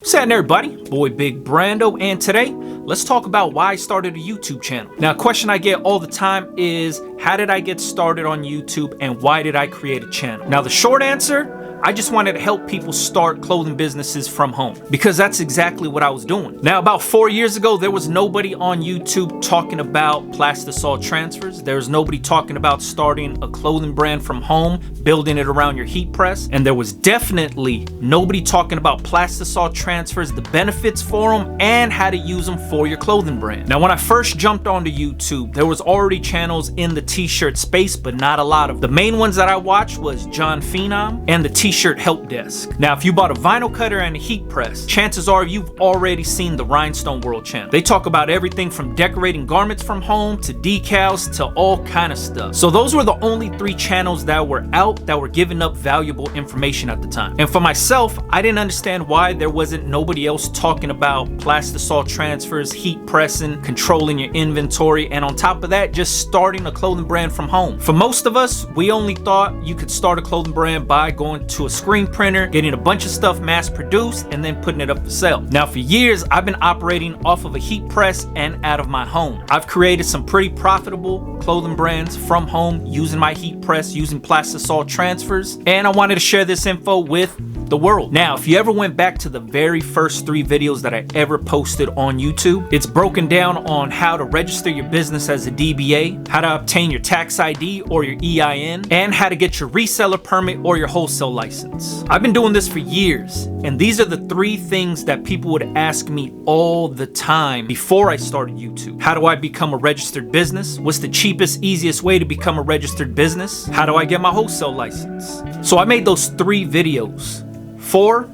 What's happening, everybody? Boy Big Brando, and today let's talk about why I started a YouTube channel. Now, a question I get all the time is, how did I get started on YouTube and why did I create a channel? Now, the short answer, I just wanted to help people start clothing businesses from home, because that's exactly what I was doing. Now, about 4 years ago, there was nobody on YouTube talking about Plastisol transfers. There was nobody talking about starting a clothing brand from home, building it around your heat press. And there was definitely nobody talking about Plastisol transfers, the benefits for them, and how to use them for your clothing brand. Now, when I first jumped onto YouTube, there was already channels in the t-shirt space, but not a lot of them. The main ones that I watched was John Phenom and the t-shirt help desk. Now, if you bought a vinyl cutter and a heat press, chances are you've already seen the Rhinestone World channel. They talk about everything from decorating garments from home to decals to all kind of stuff. So those were the only 3 channels that were out that were giving up valuable information at the time. And for myself, I didn't understand why there wasn't nobody else talking about Plastisol transfers, heat pressing, controlling your inventory, and on top of that, just starting a clothing brand from home. For most of us, we only thought you could start a clothing brand by going to a screen printer, getting a bunch of stuff mass produced, and then putting it up for sale. Now, for years, I've been operating off of a heat press and out of my home. I've created some pretty profitable clothing brands from home using my heat press, using Plastisol transfers, and I wanted to share this info with the world. Now, if you ever went back to the very first 3 videos that I ever posted on YouTube, it's broken down on how to register your business as a DBA, how to obtain your tax ID or your EIN, and how to get your reseller permit or your wholesale license. I've been doing this for years, and these are the 3 things that people would ask me all the time before I started YouTube. How do I become a registered business? What's the cheapest, easiest way to become a registered business? How do I get my wholesale license? So I made those 3 videos for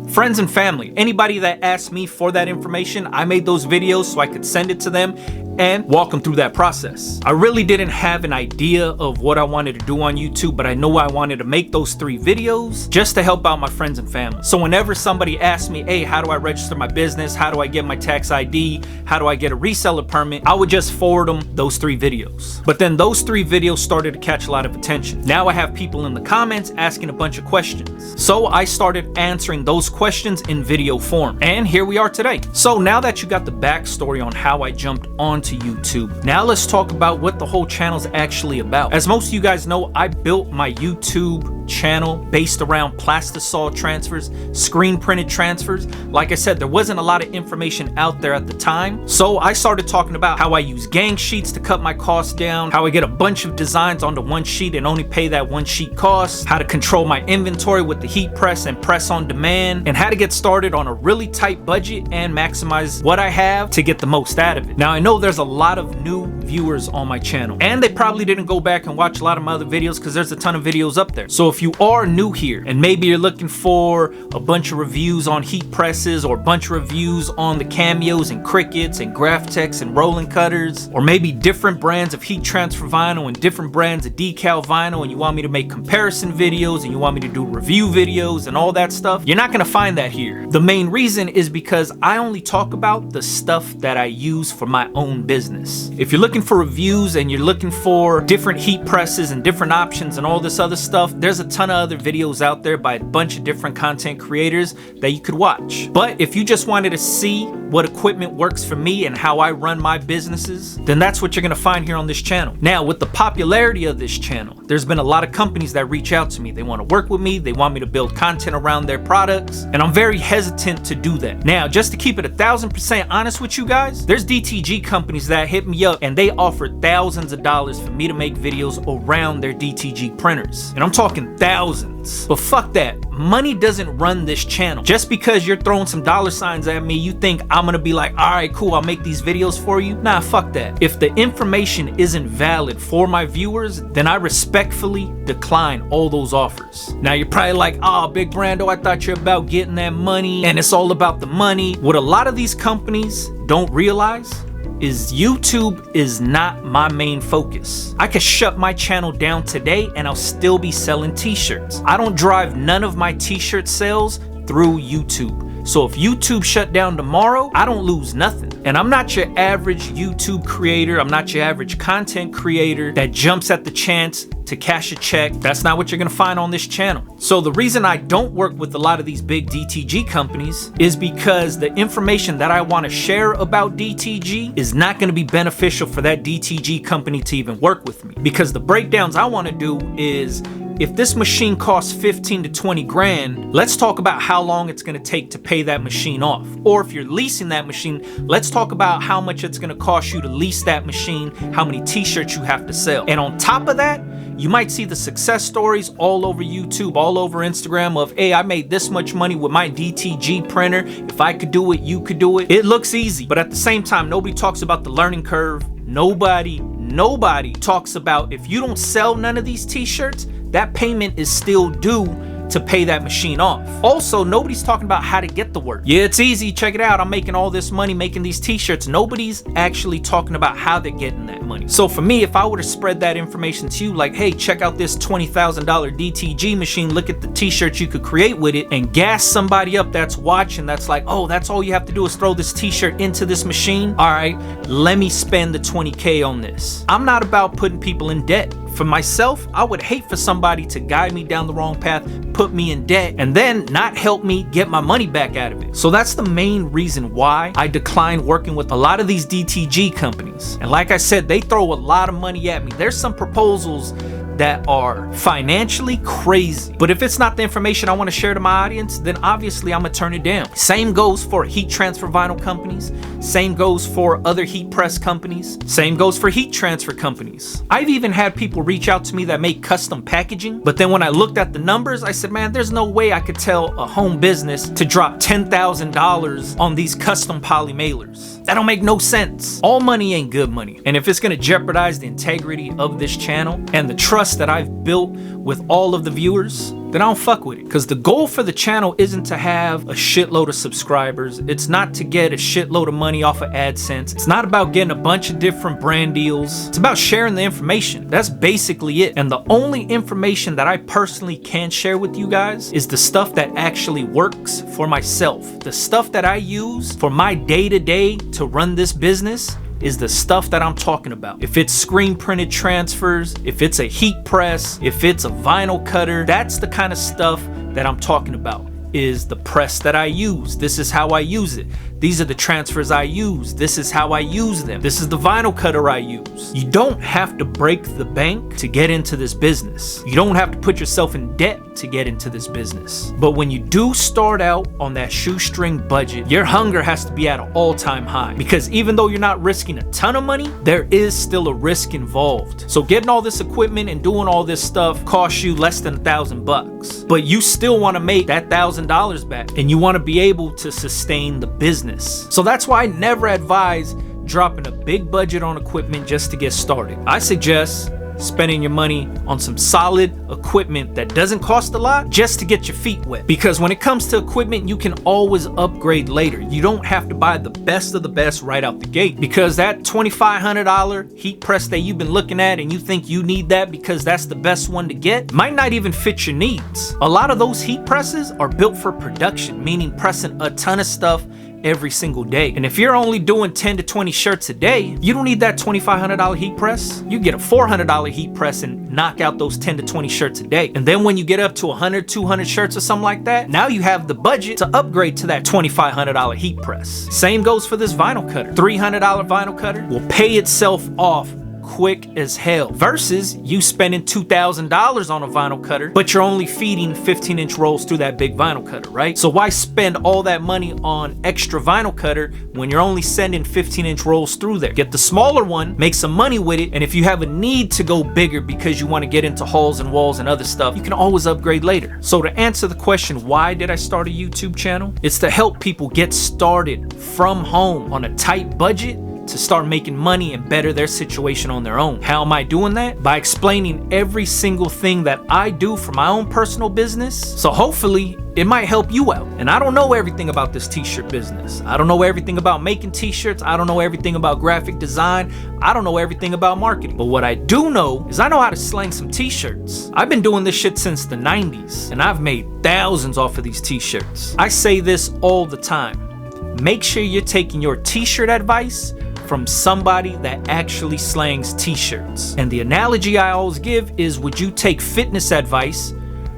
friends and family. Anybody that asked me for that information, I made those videos so I could send it to them and walk them through that process. I really didn't have an idea of what I wanted to do on YouTube, but I know I wanted to make those 3 videos just to help out my friends and family. So whenever somebody asked me, hey, how do I register my business? How do I get my tax ID? How do I get a reseller permit? I would just forward them those 3 videos. But then those 3 videos started to catch a lot of attention. Now I have people in the comments asking a bunch of questions. So I started answering those questions in video form. And here we are today. So now that you got the backstory on how I jumped onto YouTube, now let's talk about what the whole channel's actually about. As most of you guys know, I built my YouTube channel based around Plastisol transfers, screen printed transfers. Like I said, there wasn't a lot of information out there at the time. So I started talking about how I use gang sheets to cut my costs down, how I get a bunch of designs onto one sheet and only pay that one sheet cost, how to control my inventory with the heat press and press on demand, and how to get started on a really tight budget and maximize what I have to get the most out of it. Now, I know there's a lot of new viewers on my channel, and they probably didn't go back and watch a lot of my other videos because there's a ton of videos up there. So if you are new here and maybe you're looking for a bunch of reviews on heat presses or a bunch of reviews on the Cameos and Crickets and Graphtex and rolling cutters, or maybe different brands of heat transfer vinyl and different brands of decal vinyl, and you want me to make comparison videos and you want me to do review videos and all that stuff, you're not going to find that here. The main reason is because I only talk about the stuff that I use for my own business. If you're looking for reviews and you're looking for different heat presses and different options and all this other stuff, there's a ton of other videos out there by a bunch of different content creators that you could watch. But if you just wanted to see what equipment works for me and how I run my businesses, then that's what you're gonna find here on this channel. Now, with the popularity of this channel, there's been a lot of companies that reach out to me. They want to work with me, they want me to build content around their products, and I'm very hesitant to do that. Now, just to keep it 1000% honest with you guys, there's DTG companies that hit me up and they offer thousands of dollars for me to make videos around their DTG printers. And I'm talking thousands. But fuck that. Money doesn't run this channel. Just because you're throwing some dollar signs at me, you think I'm gonna be like, all right, cool, I'll make these videos for you. Nah, fuck that. If the information isn't valid for my viewers, then I respectfully decline all those offers. Now, you're probably like, oh, Big Brando, I thought you're about getting that money and it's all about the money. What a lot of these companies don't realize is YouTube is not my main focus. I could shut my channel down today and I'll still be selling t-shirts. I don't drive none of my t-shirt sales through YouTube. So if YouTube shut down tomorrow, I don't lose nothing. And I'm not your average YouTube creator. I'm not your average content creator that jumps at the chance to cash a check. That's not what you're gonna find on this channel. So the reason I don't work with a lot of these big DTG companies is because the information that I wanna share about DTG is not gonna be beneficial for that DTG company to even work with me. Because the breakdowns I wanna do is, if this machine costs 15 to 20 grand, let's talk about how long it's gonna take to pay that machine off. Or if you're leasing that machine, let's talk about how much it's gonna cost you to lease that machine, how many t-shirts you have to sell. And on top of that, you might see the success stories all over YouTube, all over Instagram of, hey, I made this much money with my DTG printer. If I could do it, you could do it. It looks easy, but at the same time, nobody talks about the learning curve. Nobody talks about, if you don't sell none of these t-shirts, that payment is still due to pay that machine off. Also, nobody's talking about how to get the work. Yeah, it's easy. Check it out. I'm making all this money making these t-shirts. Nobody's actually talking about how they're getting that money. So for me, if I were to spread that information to you, like, hey, check out this $20,000 DTG machine, look at the t-shirts you could create with it, and gas somebody up that's watching, that's like, oh, that's all you have to do is throw this t-shirt into this machine. All right, let me spend the 20K on this. I'm not about putting people in debt. For myself, I would hate for somebody to guide me down the wrong path, put me in debt, and then not help me get my money back out of it. So that's the main reason why I decline working with a lot of these DTG companies. And like I said, they throw a lot of money at me. There's some proposals that are financially crazy, but if it's not the information I want to share to my audience, then obviously I'm gonna turn it down. Same goes for heat transfer vinyl companies, same goes for other heat press companies, same goes for heat transfer companies. I've even had people reach out to me that make custom packaging, but then when I looked at the numbers, I said, man, there's no way I could tell a home business to drop $10,000 on these custom poly mailers. That don't make no sense. All money ain't good money, and if it's gonna jeopardize the integrity of this channel and the trust that I've built with all of the viewers, then I don't fuck with it. Because the goal for the channel isn't to have a shitload of subscribers. It's not to get a shitload of money off of AdSense. It's not about getting a bunch of different brand deals. It's about sharing the information. That's basically it. And the only information that I personally can share with you guys is the stuff that actually works for myself. The stuff that I use for my day-to-day to run this business is the stuff that I'm talking about. If it's screen printed transfers, if it's a heat press, if it's a vinyl cutter, that's the kind of stuff that I'm talking about. Is the press that I use. This is how I use it. These are the transfers I use. This is how I use them. This is the vinyl cutter I use. You don't have to break the bank to get into this business. You don't have to put yourself in debt to get into this business. But when you do start out on that shoestring budget, your hunger has to be at an all-time high. Because even though you're not risking a ton of money, there is still a risk involved. So getting all this equipment and doing all this stuff costs you less than $1,000. But you still want to make that $1,000 back, and you want to be able to sustain the business. So that's why I never advise dropping a big budget on equipment just to get started. I suggest spending your money on some solid equipment that doesn't cost a lot just to get your feet wet. Because when it comes to equipment, you can always upgrade later. You don't have to buy the best of the best right out the gate, because that $2,500 heat press that you've been looking at and you think you need that because that's the best one to get might not even fit your needs. A lot of those heat presses are built for production, meaning pressing a ton of stuff every single day. And if you're only doing 10 to 20 shirts a day, you don't need that $2,500 heat press. You get a $400 heat press and knock out those 10 to 20 shirts a day. And then when you get up to 100, 200 shirts or something like that, now you have the budget to upgrade to that $2,500 heat press. Same goes for this vinyl cutter. $300 vinyl cutter will pay itself off quick as hell, versus you spending $2,000 on a vinyl cutter, but you're only feeding 15-inch rolls through that big vinyl cutter, right? So why spend all that money on extra vinyl cutter when you're only sending 15-inch rolls through there? Get the smaller one, make some money with it, and if you have a need to go bigger because you want to get into halls and walls and other stuff, you can always upgrade later. So to answer the question, why did I start a YouTube channel? It's to help people get started from home on a tight budget to start making money and better their situation on their own. How am I doing that? By explaining every single thing that I do for my own personal business. So hopefully it might help you out. And I don't know everything about this t-shirt business. I don't know everything about making t-shirts. I don't know everything about graphic design. I don't know everything about marketing. But what I do know is I know how to slang some t-shirts. I've been doing this shit since the 90s, and I've made thousands off of these t-shirts. I say this all the time. make sure you're taking your t-shirt advice from somebody that actually slangs t-shirts. And the analogy I always give is, would you take fitness advice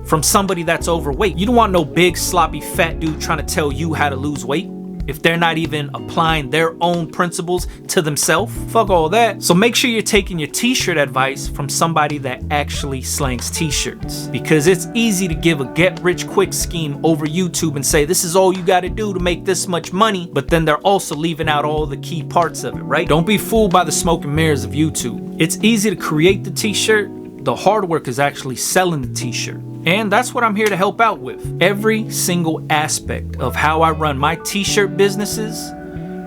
from somebody that's overweight? You don't want no big sloppy fat dude trying to tell you how to lose weight if they're not even applying their own principles to themselves. Fuck all that. So make sure you're taking your t-shirt advice from somebody that actually slangs t-shirts, because it's easy to give a get rich quick scheme over YouTube and say this is all you got to do to make this much money, but then they're also leaving out all the key parts of it, right? Don't be fooled by the smoke and mirrors of YouTube. It's easy to create the t-shirt. The hard work is actually selling the t-shirt. And that's what I'm here to help out with. Every single aspect of how I run my t-shirt businesses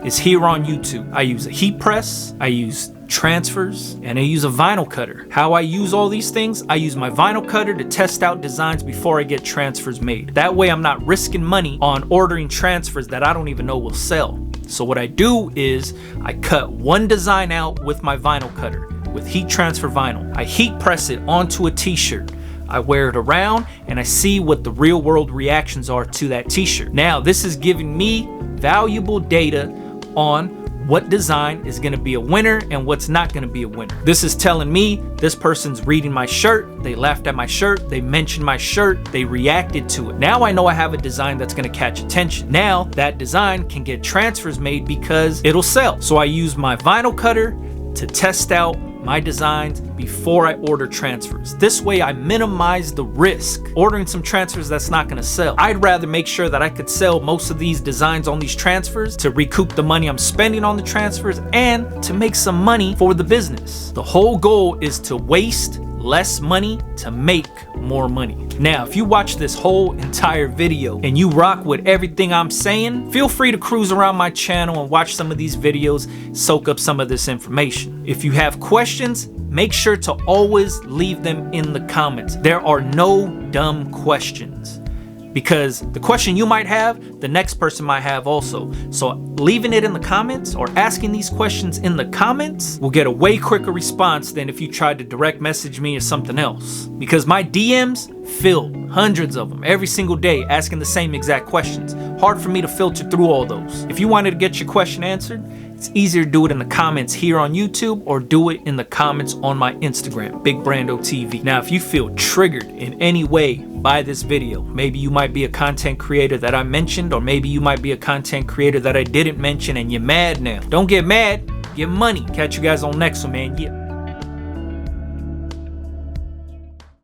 is here on YouTube. I use a heat press, I use transfers, and I use a vinyl cutter. How I use all these things, I use my vinyl cutter to test out designs before I get transfers made. That way I'm not risking money on ordering transfers that I don't even know will sell. So what I do is I cut one design out with my vinyl cutter, with heat transfer vinyl. I heat press it onto a t-shirt. I wear it around and I see what the real world reactions are to that t-shirt. Now, this is giving me valuable data on what design is gonna be a winner and what's not gonna be a winner. This is telling me this person's reading my shirt, they laughed at my shirt, they mentioned my shirt, they reacted to it. Now I know I have a design that's gonna catch attention. Now that design can get transfers made because it'll sell. So I use my vinyl cutter to test out my designs before I order transfers. This way I minimize the risk ordering some transfers that's not gonna sell. I'd rather make sure that I could sell most of these designs on these transfers to recoup the money I'm spending on the transfers and to make some money for the business. The whole goal is to waste less money to make more money. Now, if you watch this whole entire video and you rock with everything I'm saying, feel free to cruise around my channel and watch some of these videos, soak up some of this information. If you have questions, make sure to always leave them in the comments. There are no dumb questions, because the question you might have, the next person might have also. So leaving it in the comments or asking these questions in the comments will get a way quicker response than if you tried to direct message me or something else. Because my DMs filled, hundreds of them every single day, asking the same exact questions. Hard for me to filter through all those. If you wanted to get your question answered, it's easier to do it in the comments here on YouTube or do it in the comments on my Instagram, Big Brando TV. Now, if you feel triggered in any way by this video, maybe you might be a content creator that I mentioned, or maybe you might be a content creator that I didn't mention and you're mad now. Don't get mad, get money. Catch you guys on next one, man. Yeah.